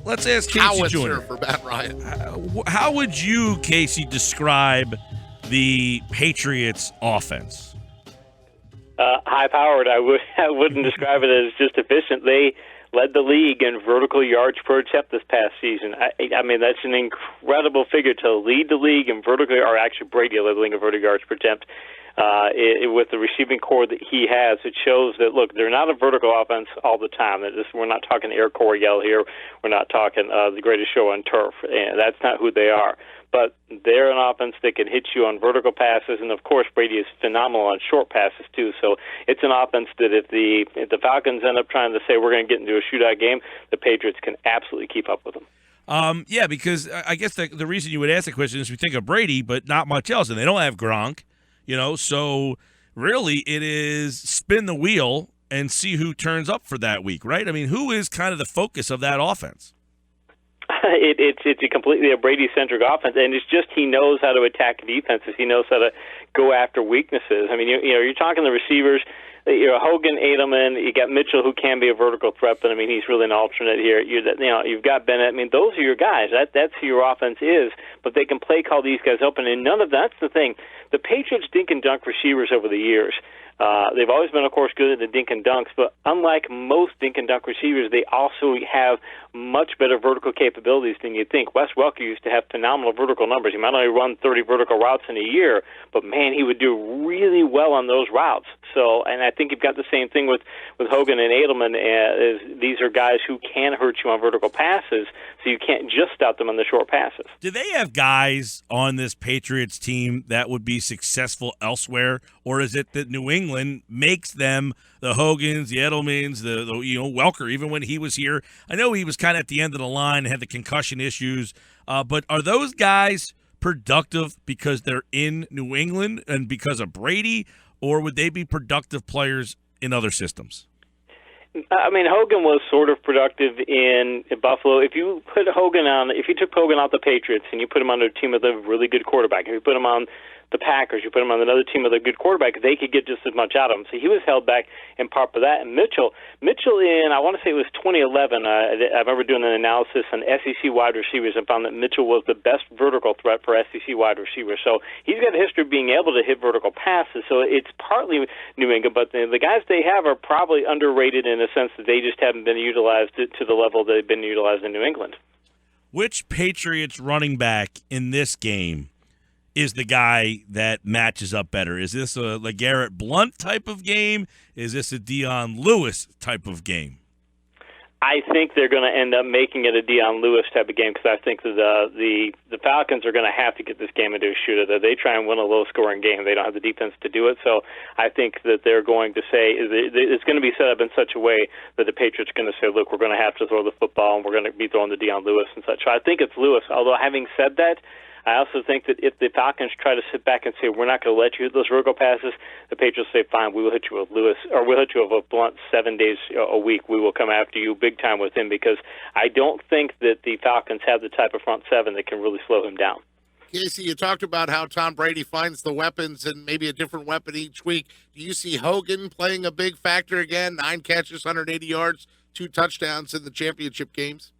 Let's ask Casey howitzer Joyner. for Matt Ryan. How would you, Casey, describe the Patriots' offense? High-powered. I wouldn't describe it as just efficient. They led the league in vertical yards per attempt this past season. I mean, that's an incredible figure to lead the league in vertical, or actually Brady led the league in vertical yards per attempt. With the receiving core that he has, it shows that, look, they're not a vertical offense all the time. We're not talking Air Coryell here. We're not talking the greatest show on turf. And that's not who they are. But they're an offense that can hit you on vertical passes, and, of course, Brady is phenomenal on short passes, too. So it's an offense that if the Falcons end up trying to say we're going to get into a shootout game, the Patriots can absolutely keep up with them. Yeah, because I guess the reason you would ask the question is we think of Brady, but not much else, and they don't have Gronk. So really it is spin the wheel and see who turns up for that week, right? I mean, who is kind of the focus of that offense? It's completely a Brady-centric offense, and it's just he knows how to attack defenses. He knows how to go after weaknesses. I mean, you're talking the receivers. Hogan, Edelman, you got Mitchell, who can be a vertical threat, but I mean he's really an alternate here. You've got Bennett. I mean, those are your guys. That's who your offense is. But they can play call these guys open, and none of that's the thing. The Patriots dink and dunk receivers over the years. They've always been, of course, good at the dink and dunks, but unlike most dink and dunk receivers, they also have much better vertical capabilities than you'd think. Wes Welker used to have phenomenal vertical numbers. He might only run 30 vertical routes in a year, but, man, he would do really well on those routes. So, and I think you've got the same thing with Hogan and Edelman. These are guys who can hurt you on vertical passes, so you can't just stop them on the short passes. Do they have guys on this Patriots team that would be successful elsewhere, or is it that New England makes them the Hogans, the Edelmans, the Welker, even when he was here? I know he was kind of at the end of the line, had the concussion issues, but are those guys productive because they're in New England and because of Brady, or would they be productive players in other systems? I mean, Hogan was sort of productive in Buffalo. If you took Hogan out the Patriots and you put him on a team with a really good quarterback, if you put him on the Packers, you put him on another team with a good quarterback, they could get just as much out of him. So he was held back in part for that. And Mitchell in, I want to say it was 2011, I remember doing an analysis on SEC wide receivers and found that Mitchell was the best vertical threat for SEC wide receivers. So he's got a history of being able to hit vertical passes. So it's partly New England, but the guys they have are probably underrated in a sense that they just haven't been utilized to the level they've been utilized in New England. Which Patriots running back in this game is the guy that matches up better? Is this a LeGarrette Blount type of game? Is this a Dion Lewis type of game? I think they're going to end up making it a Dion Lewis type of game because I think that the Falcons are going to have to get this game into a shootout. They try and win a low-scoring game. They don't have the defense to do it. So I think that they're going to say it's going to be set up in such a way that the Patriots are going to say, look, we're going to have to throw the football and we're going to be throwing to Dion Lewis and such. So I think it's Lewis. Although having said that, I also think that if the Falcons try to sit back and say, we're not going to let you hit those vertical passes, the Patriots say, fine, we will hit you with Lewis, or we'll hit you with Blount 7 days a week. We will come after you big time with him because I don't think that the Falcons have the type of front seven that can really slow him down. Casey, you talked about how Tom Brady finds the weapons and maybe a different weapon each week. Do you see Hogan playing a big factor again? 9 catches, 180 yards, 2 touchdowns in the championship games?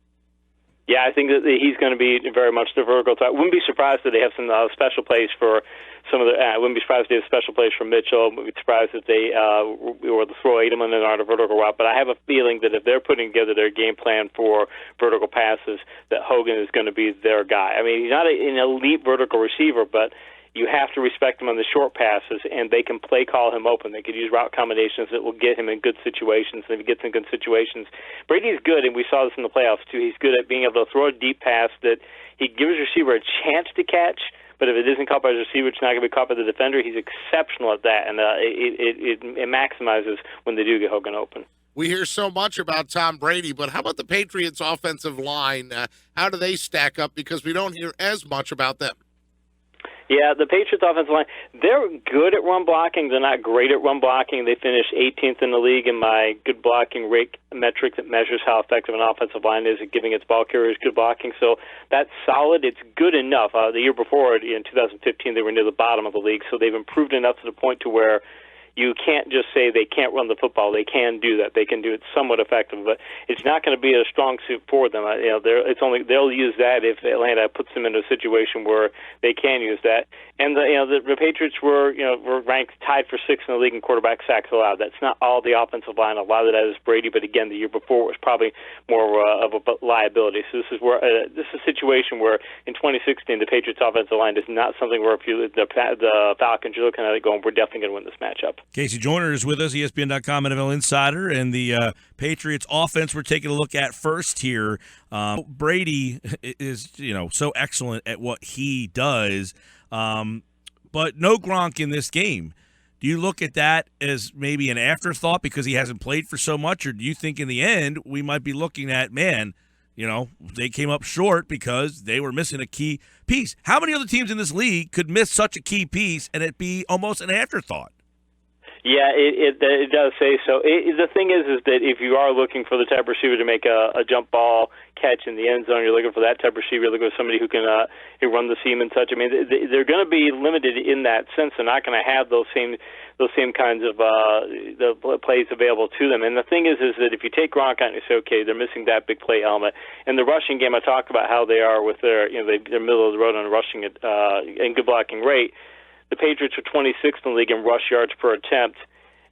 Yeah, I think that he's going to be very much the vertical threat. Wouldn't be surprised that they have some special plays for some of the. Wouldn't be surprised if they have special plays for Mitchell. Wouldn't be surprised if they or the throw Edelman in on a vertical route. But I have a feeling that if they're putting together their game plan for vertical passes, that Hogan is going to be their guy. I mean, he's not an elite vertical receiver, but you have to respect him on the short passes, and they can play call him open. They could use route combinations that will get him in good situations. And if he gets in good situations, Brady's good, and we saw this in the playoffs too. He's good at being able to throw a deep pass that he gives his receiver a chance to catch, but if it isn't caught by his receiver, it's not going to be caught by the defender. He's exceptional at that, and it maximizes when they do get Hogan open. We hear so much about Tom Brady, but how about the Patriots' offensive line? How do they stack up? Because we don't hear as much about them. Yeah, the Patriots offensive line, they're good at run blocking. They're not great at run blocking. They finished 18th in the league in my good blocking rate metric that measures how effective an offensive line is at giving its ball carriers good blocking. So that's solid. It's good enough. The year before, in 2015, they were near the bottom of the league, so they've improved enough to the point to where you can't just say they can't run the football. They can do that. They can do it somewhat effective, but it's not going to be a strong suit for them. They'll use that if Atlanta puts them into a situation where they can use that. And the Patriots were ranked tied for sixth in the league in quarterback sacks allowed. That's not all the offensive line. A lot of that is Brady, but again, the year before was probably more of a liability. So this is a situation where in 2016 the Patriots offensive line is not something where if the Falcons you're looking at it going, we're definitely going to win this matchup. KC Joyner is with us, ESPN.com NFL Insider, and the Patriots offense we're taking a look at first here. Brady is so excellent at what he does, but no Gronk in this game. Do you look at that as maybe an afterthought because he hasn't played for so much, or do you think in the end we might be looking at, they came up short because they were missing a key piece? How many other teams in this league could miss such a key piece and it be almost an afterthought? Yeah, it does say so. The thing is that if you are looking for the type of receiver to make a jump ball catch in the end zone, you're looking for that type of receiver. You're looking for somebody who can run the seam and such. I mean, they're going to be limited in that sense. They're not going to have those same kinds of the plays available to them. And the thing is that if you take Gronk out and you say, okay, they're missing that big play element. In the rushing game, I talked about how they are with their they're middle of the road on rushing and good blocking rate. The Patriots are 26th in the league in rush yards per attempt,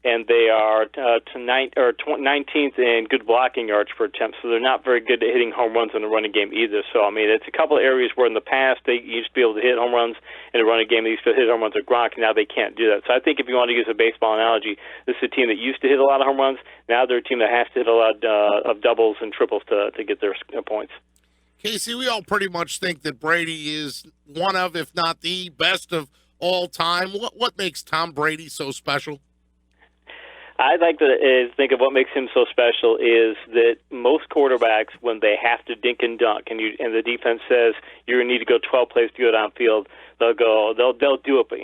and they are 19th in good blocking yards per attempt. So they're not very good at hitting home runs in the running game either. So, I mean, it's a couple of areas where in the past they used to be able to hit home runs in the running game. They used to hit home runs with Gronk, and now they can't do that. So I think if you want to use a baseball analogy, this is a team that used to hit a lot of home runs. Now they're a team that has to hit a lot of doubles and triples to get their points. Casey, we all pretty much think that Brady is one of, if not the best of all time. What makes Tom Brady so special? I'd like to think of what makes him so special is that most quarterbacks, when they have to dink and dunk, and the defense says you're going to need to go 12 plays to go downfield, they'll do it. But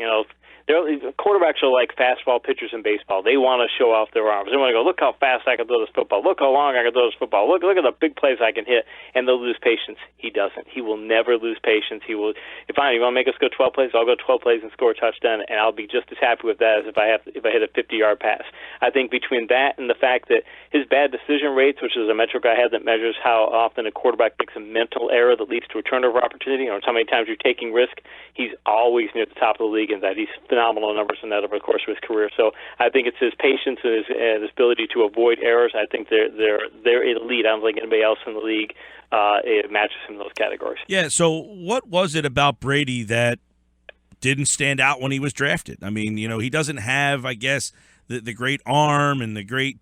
quarterbacks are like fastball pitchers in baseball. They want to show off their arms. They want to go, look how fast I can throw this football. Look how long I can throw this football. Look at the big plays I can hit. And they'll lose patience. He doesn't. He will never lose patience. He will. Fine, you want to make us go 12 plays? I'll go 12 plays and score a touchdown, and I'll be just as happy with that as if I hit a 50-yard pass. I think between that and the fact that his bad decision rates, which is a metric I have that measures how often a quarterback makes a mental error that leads to a turnover opportunity, or how many times you're taking risk, he's always near the top of the league in that. He's phenomenal numbers in that over the course of his career. So I think it's his patience and his ability to avoid errors. I think they're elite. I don't think anybody else in the league it matches him in those categories. Yeah, so what was it about Brady that didn't stand out when he was drafted? I mean, he doesn't have, I guess, the great arm and the great,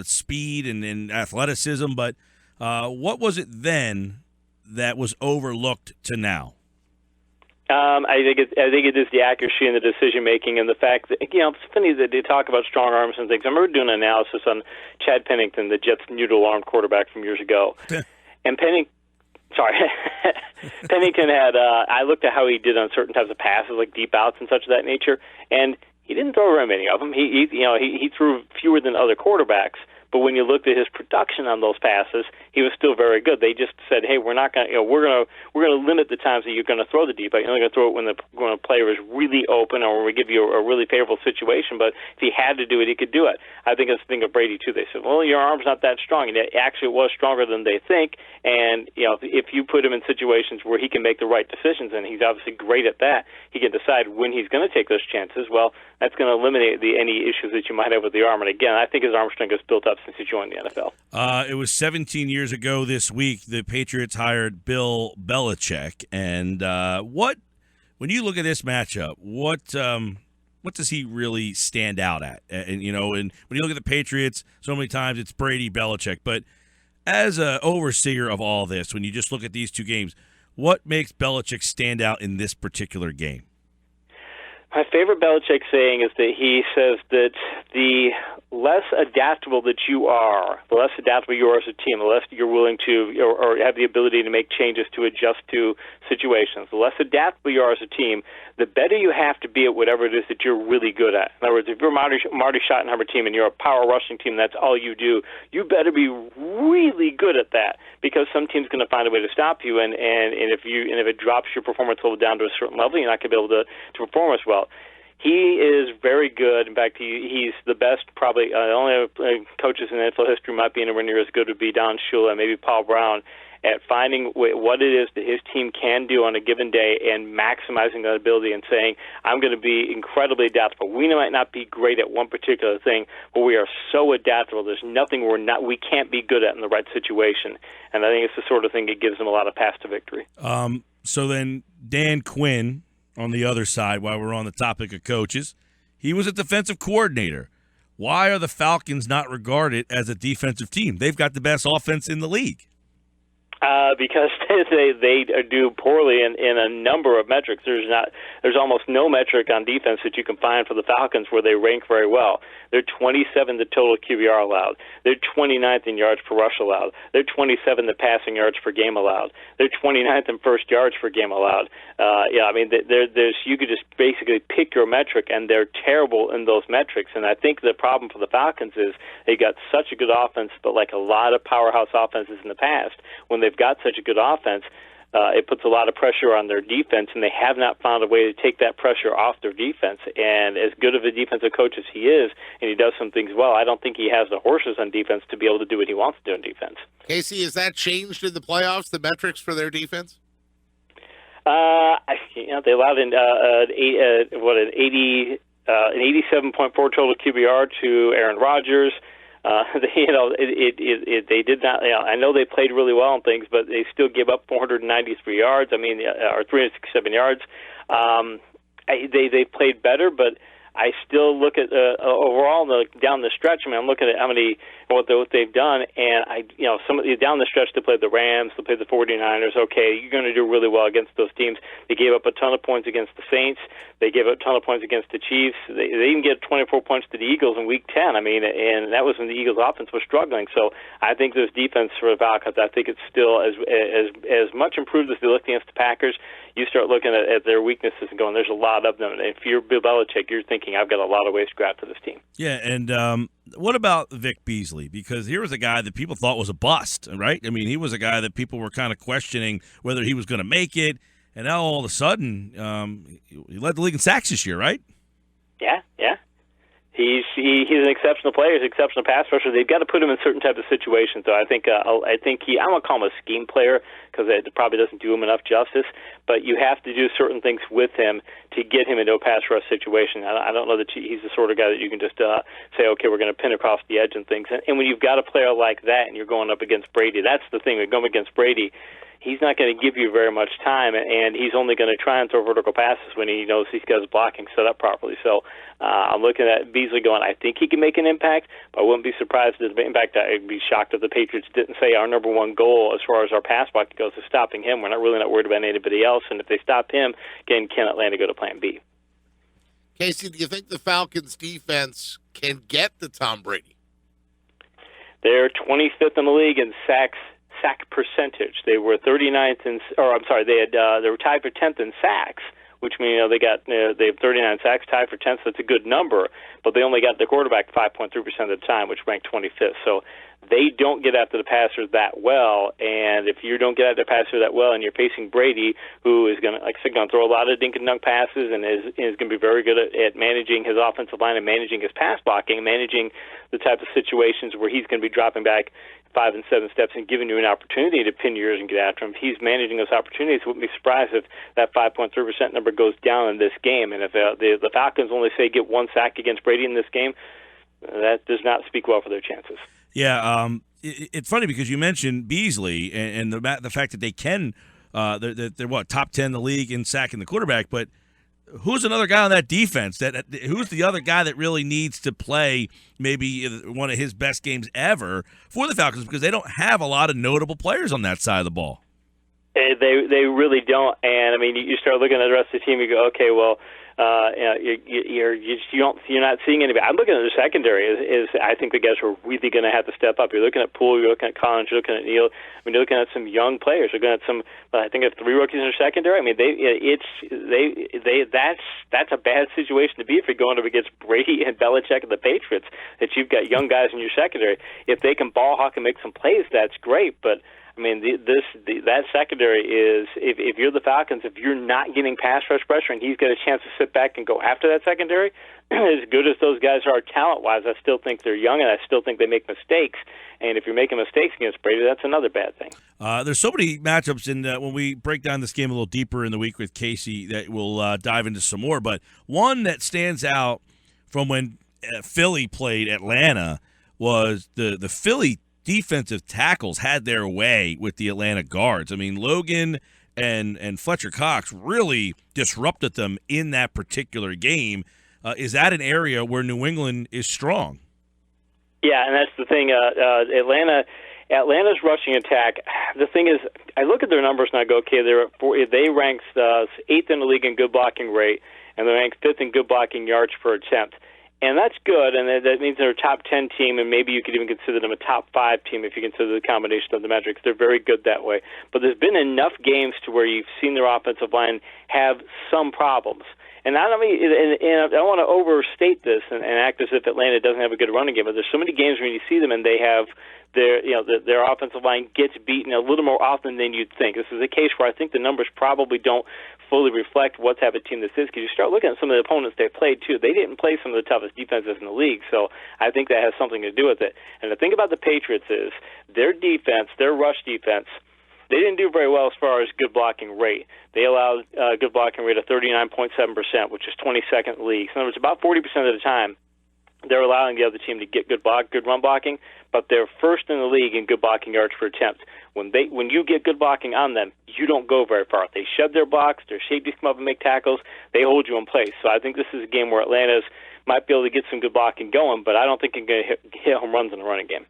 speed and athleticism, but what was it then that was overlooked to now? I think it is the accuracy and the decision making and the fact that it's funny that they talk about strong arms and things. I remember doing an analysis on Chad Pennington, the Jets' noodle-armed quarterback from years ago, and Pennington had. I looked at how he did on certain types of passes, like deep outs and such of that nature, and he didn't throw very many of them. He threw fewer than other quarterbacks. But when you looked at his production on those passes, he was still very good. They just said, "Hey, we're not going. We're going to limit the times that you're going to throw the deep. You're only going to throw it when a player is really open, or when we give you a really favorable situation. But if he had to do it, he could do it." I think that's the thing of Brady too. They said, "Well, your arm's not that strong," and it actually was stronger than they think. And if you put him in situations where he can make the right decisions, and he's obviously great at that, he can decide when he's going to take those chances. Well, that's going to eliminate any issues that you might have with the arm. And again, I think his arm strength has built up since he joined the NFL. It was 17 years ago this week the Patriots hired Bill Belichick. And when you look at this matchup, what does he really stand out at? And when you look at the Patriots, so many times it's Brady, Belichick. But as an overseer of all this, when you just look at these two games, what makes Belichick stand out in this particular game? My favorite Belichick saying is that he says that the less adaptable that you are, the less adaptable you are as a team, the less you're willing to or have the ability to make changes to adjust to situations, the less adaptable you are as a team, the better you have to be at whatever it is that you're really good at. In other words, if you're Marty Schottenheimer team and you're a power rushing team, that's all you do, you better be really good at that, because some team's going to find a way to stop you, and if it drops your performance level down to a certain level, you're not going to be able to perform as well. He is very good. In fact, he's the best, probably. The only coaches in NFL history might be anywhere near as good would be Don Shula, maybe Paul Brown, at finding what it is that his team can do on a given day and maximizing that ability and saying, I'm going to be incredibly adaptable. We might not be great at one particular thing, but we are so adaptable. There's nothing we can't be good at in the right situation. And I think it's the sort of thing that gives them a lot of paths to victory. So then Dan Quinn, on the other side, while we're on the topic of coaches, he was a defensive coordinator. Why are the Falcons not regarded as a defensive team? They've got the best offense in the league. Because they do poorly in a number of metrics. There's almost no metric on defense that you can find for the Falcons where they rank very well. They're 27th in total QBR allowed. They're 29th in yards per rush allowed. They're 27th in passing yards per game allowed. They're 29th in first yards per game allowed. There's you could just basically pick your metric, and they're terrible in those metrics. And I think the problem for the Falcons is they got such a good offense, but like a lot of powerhouse offenses in the past, when they've got such a good offense, it puts a lot of pressure on their defense, and they have not found a way to take that pressure off their defense. And as good of a defensive coach as he is, and he does some things well, I don't think he has the horses on defense to be able to do what he wants to do in defense. Casey, has that changed in the playoffs, the metrics for their defense? They allowed an 87.4 total QBR to Aaron Rodgers. They did not. I know they played really well on things, but they still gave up 493 yards. Or 367 yards. They played better, but I still look at overall down the stretch. I'm looking at what they've done, and some of the down the stretch they played the Rams, they played the 49ers. Okay, you're going to do really well against those teams. They gave up a ton of points against the Saints. They gave up a ton of points against the Chiefs. They even get 24 points to the Eagles in Week 10. And that was when the Eagles' offense was struggling. So I think this defense for the Falcons, I think it's still as much improved as they looked against the Packers. You start looking at their weaknesses and going, there's a lot of them. And if you're Bill Belichick, you're thinking, I've got a lot of ways to go after this team. Yeah, and what about Vic Beasley? Because here was a guy that people thought was a bust, right? He was a guy that people were kind of questioning whether he was going to make it. And now all of a sudden, he led the league in sacks this year, right? Yeah. He's an exceptional player. He's an exceptional pass rusher. They've got to put him in certain types of situations. So I think I won't call him a scheme player because it probably doesn't do him enough justice. But you have to do certain things with him to get him into a pass rush situation. I don't know that he's the sort of guy that you can just say, okay, we're going to pin across the edge and things. And when you've got a player like that and you're going up against Brady, that's the thing. We're going against Brady. He's not going to give you very much time, and he's only going to try and throw vertical passes when he knows he's got his blocking set up properly. So I'm looking at Beasley going, I think he can make an impact, but I wouldn't be surprised if, in fact, I'd be shocked if the Patriots didn't say our number one goal as far as our pass blocking goes is stopping him. We're not worried about anybody else, and if they stop him, again, can Atlanta go to plan B? Casey, do you think the Falcons' defense can get to Tom Brady? They're 25th in the league in sack percentage. They were 39th they were tied for 10th in sacks, which means they have 39 sacks, tied for 10th. So that's a good number, but they only got the quarterback 5.3% of the time, which ranked 25th. So they don't get after the passer that well, and if you don't get after the passer that well, and you're facing Brady, who is going to throw a lot of dink and dunk passes, and is going to be very good at managing his offensive line and managing his pass blocking, managing the type of situations where he's going to be dropping back 5 and 7 steps and giving you an opportunity to pin yours and get after him. If he's managing those opportunities, I wouldn't be surprised if that 5.3% number goes down in this game. And if the Falcons only say get one sack against Brady in this game, that does not speak well for their chances. Yeah, it's funny because you mentioned Beasley and the fact that they can they're top 10 in the league in sacking the quarterback, but who's another guy on that defense? Who's the other guy that really needs to play maybe one of his best games ever for the Falcons, because they don't have a lot of notable players on that side of the ball? They really don't. And you start looking at the rest of the team, you go, okay, well, you're not seeing anybody. I'm looking at the secondary. I think the guys are really going to have to step up. You're looking at Poole, you're looking at Collins, you're looking at Neal. You're looking at some young players. You're looking at some. I think it's 3 rookies in their secondary. That's a bad situation to be if you're going up against Brady and Belichick and the Patriots. That you've got young guys in your secondary. If they can ball hawk and make some plays, that's great. But I mean, that secondary is, if you're the Falcons, if you're not getting pass rush pressure and he's got a chance to sit back and go after that secondary, as good as those guys are talent-wise, I still think they're young and I still think they make mistakes. And if you're making mistakes against Brady, that's another bad thing. There's so many matchups, and when we break down this game a little deeper in the week with Casey, that we'll dive into some more. But one that stands out from when Philly played Atlanta was the Philly defensive tackles had their way with the Atlanta guards. I mean, Logan and Fletcher Cox really disrupted them in that particular game. Is that an area where New England is strong? Yeah, and that's the thing. Atlanta's rushing attack. The thing is, I look at their numbers and I go, okay, they ranked 8th in the league in good blocking rate, and they're ranked 5th in good blocking yards per attempt. And that's good, and that means they're a top 10 team, and maybe you could even consider them a top 5 team if you consider the combination of the metrics. They're very good that way. But there's been enough games to where you've seen their offensive line have some problems. And I don't want to overstate this and act as if Atlanta doesn't have a good running game, but there's so many games when you see them and they have their offensive line gets beaten a little more often than you'd think. This is a case where I think the numbers probably don't fully reflect what type of team this is, because you start looking at some of the opponents they played too. They didn't play some of the toughest defenses in the league, so I think that has something to do with it. And the thing about the Patriots is their defense, their rush defense, they didn't do very well as far as good blocking rate. They allowed a good blocking rate of 39.7%, which is 22nd in the league. So in other words, about 40% of the time, they're allowing the other team to get good run blocking, but they're first in the league in good blocking yards per attempt. When you get good blocking on them, you don't go very far. They shed their blocks, their safeties come up and make tackles, they hold you in place. So I think this is a game where Atlanta's might be able to get some good blocking going, but I don't think they're going to hit home runs in the running game.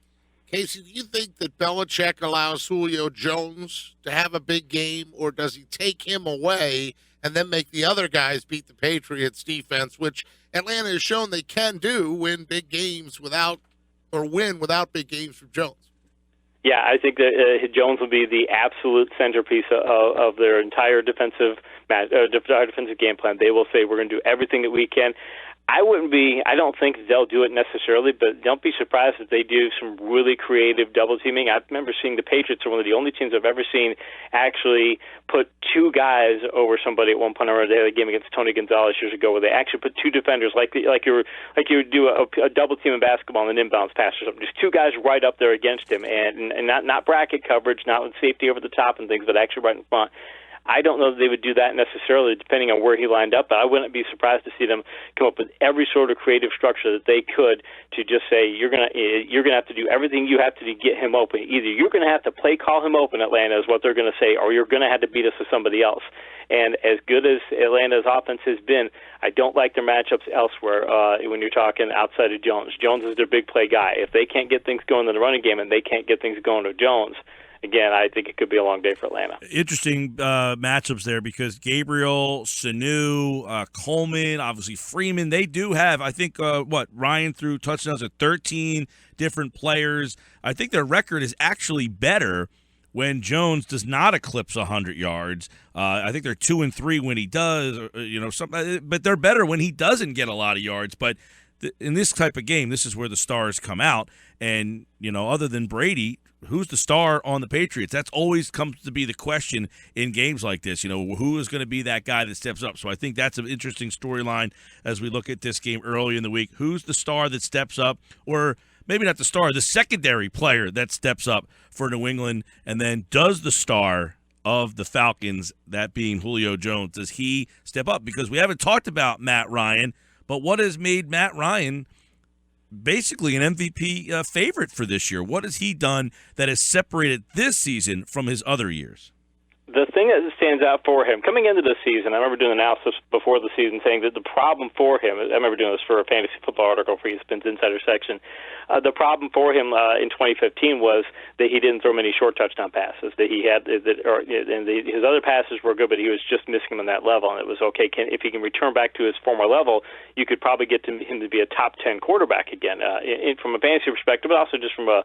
Casey, do you think that Belichick allows Julio Jones to have a big game, or does he take him away and then make the other guys beat the Patriots defense, which Atlanta has shown they can do, win big games without big games from Jones? Yeah, I think that Jones will be the absolute centerpiece of their entire defensive game plan. They will say, we're going to do everything that we can. I don't think they'll do it necessarily, but don't be surprised if they do some really creative double teaming. I remember seeing the Patriots are one of the only teams I've ever seen actually put two guys over somebody at one point. I remember they had a game against Tony Gonzalez years ago where they actually put two defenders, like you would do a double team in basketball in an inbounds pass or something. Just two guys right up there against him, and not bracket coverage, not with safety over the top and things, but actually right in front. I don't know that they would do that necessarily, depending on where he lined up, but I wouldn't be surprised to see them come up with every sort of creative structure that they could to just say, you're gonna have to do everything you have to get him open. Either you're going to have to play call him open, Atlanta, is what they're going to say, or you're going to have to beat us with somebody else. And as good as Atlanta's offense has been, I don't like their matchups elsewhere when you're talking outside of Jones. Jones is their big play guy. If they can't get things going in the running game and they can't get things going with Jones, again, I think it could be a long day for Atlanta. Interesting matchups there because Gabriel, Sanu, Coleman, obviously Freeman, they do have, I think, Ryan threw touchdowns at 13 different players. I think their record is actually better when Jones does not eclipse 100 yards. I think they're 2-3 when he does, but they're better when he doesn't get a lot of yards. But in this type of game, this is where the stars come out. And, other than Brady, who's the star on the Patriots? That's always comes to be the question in games like this. Who is going to be that guy that steps up? So I think that's an interesting storyline as we look at this game early in the week. Who's the star that steps up? Or maybe not the star, the secondary player that steps up for New England? And then does the star of the Falcons, that being Julio Jones, does he step up? Because we haven't talked about Matt Ryan, but what has made Matt Ryan basically an MVP favorite for this year? What has he done that has separated this season from his other years? The thing that stands out for him, coming into the season, I remember doing analysis before the season saying that the problem for him, I remember doing this for a fantasy football article for ESPN's Insider section, the problem for him in 2015 was that he didn't throw many short touchdown passes, that he had, his other passes were good, but he was just missing them on that level, and it was okay, if he can return back to his former level, you could probably get him to be a top 10 quarterback again, from a fantasy perspective, but also just from a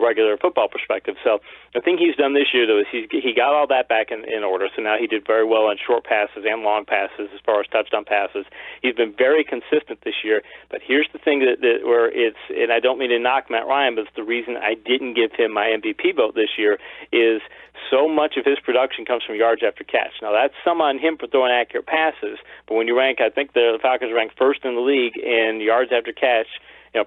regular football perspective. So the thing he's done this year, though, is he got all that back. back in order. So now he did very well on short passes and long passes as far as touchdown passes. He's been very consistent this year. But here's the thing that where it's, and I don't mean to knock Matt Ryan, but it's the reason I didn't give him my MVP vote this year is so much of his production comes from yards after catch. Now, that's some on him for throwing accurate passes, but when you rank, I think the Falcons rank first in the league in yards after catch,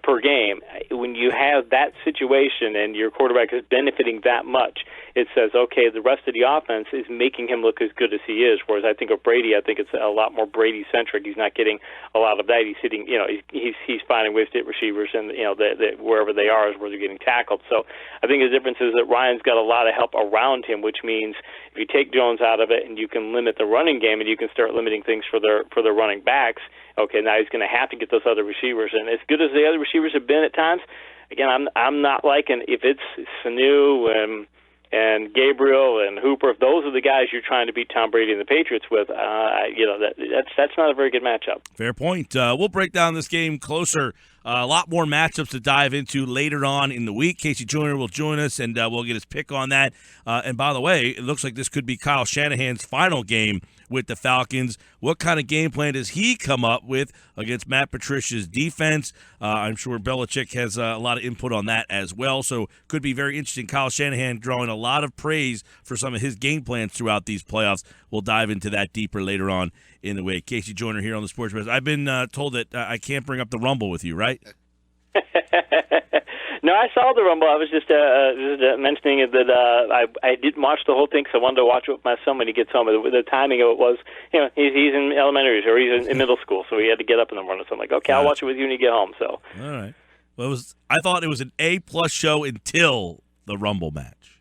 per game. When you have that situation and your quarterback is benefiting that much, it says, okay, the rest of the offense is making him look as good as he is. Whereas I think of Brady, I think it's a lot more Brady-centric. He's not getting a lot of that. He's hitting, he's finding ways to hit receivers, and wherever they are is where they're getting tackled. So I think the difference is that Ryan's got a lot of help around him, which means if you take Jones out of it and you can limit the running game and you can start limiting things for their running backs, okay, now he's going to have to get those other receivers. And as good as the other receivers have been at times, again, I'm not liking if it's Sanu and Gabriel and Hooper. If those are the guys you're trying to beat Tom Brady and the Patriots with, that's not a very good matchup. Fair point. We'll break down this game closer. A lot more matchups to dive into later on in the week. KC Joyner will join us, and we'll get his pick on that. And by the way, it looks like this could be Kyle Shanahan's final game with the Falcons. What kind of game plan does he come up with against Matt Patricia's defense? I'm sure Belichick has a lot of input on that as well, so could be very interesting. Kyle Shanahan drawing a lot of praise for some of his game plans throughout these playoffs. We'll dive into that deeper later on in the week. KC Joyner here on the Sports Buzz. I've been told that I can't bring up the Rumble with you, right? No, I saw the Rumble. I was just mentioning it that I didn't watch the whole thing because I wanted to watch it with my son when he gets home. The timing of it was, he's in elementary or he's in middle school, so he had to get up in the morning. So I'm like, okay, I'll watch it with you when you get home. So all right. Well, I thought it was an A+ show until the Rumble match.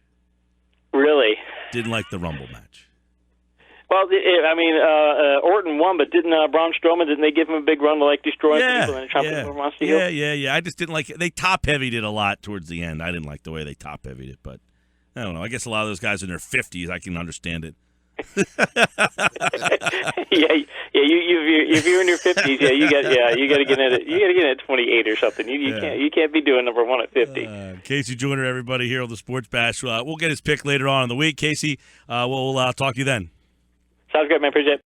Really? Didn't like the Rumble match. Well, Orton won, but didn't Braun Strowman, didn't they give him a big run to destroy people and trample him from Monster Hill? Yeah. I just didn't like it. They top-heavied it a lot towards the end. I didn't like the way they top-heavied it, but I don't know. I guess a lot of those guys in their 50s, I can understand it. If you're in your 50s, you got to get in it. You got to get in at 28 or something. You can't be doing number one at 50. KC Joyner, everybody here on the Sports Bash. We'll get his pick later on in the week. KC, we'll talk to you then. Sounds good, man. Appreciate it.